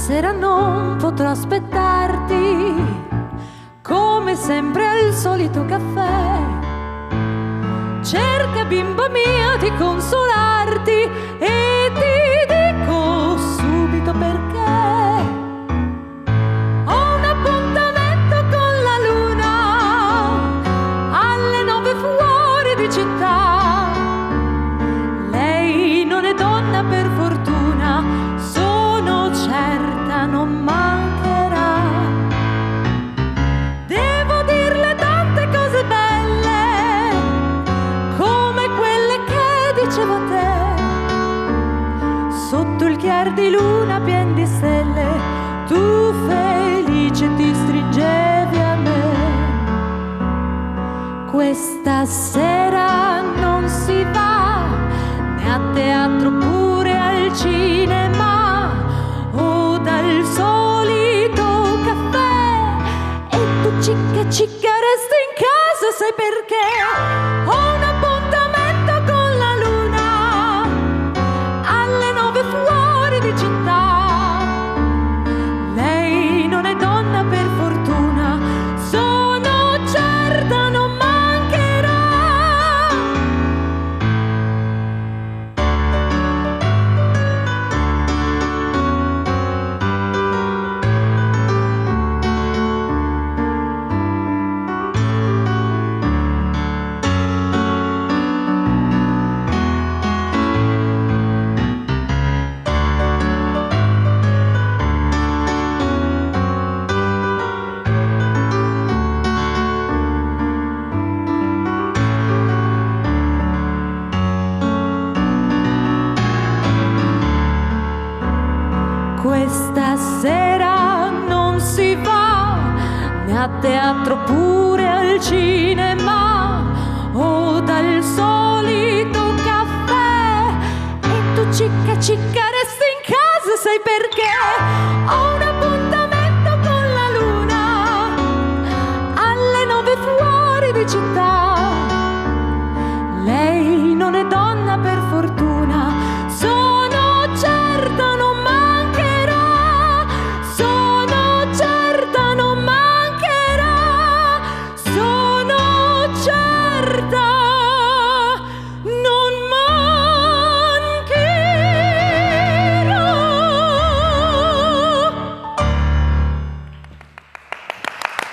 sera non potrò aspettarti, come sempre al solito caffè. Cerca, bimba mia, di consolarti e ti dico subito perché. Ho un appuntamento con la luna alle 9 fuori di città. Lei non è donna per fortuna, sono certa non mancherà. Devo dirle tante cose belle, come quelle che dicevo a te. Sotto il chiar di luna pien di stelle, tu felice ti stringevi a me. Questa sera non si va né a teatro pure al cinema o dal solito caffè. E tu cicca cicca resta in casa, sai perché? Ho un appuntamento con la luna alle 9 fuori di città. Lei non è donna per fortuna, sono certa non mancherà. Questa sera non si va né a teatro pure al cinema o dal solito caffè. E tu cicca cicca resta in casa, sai perché? Ho una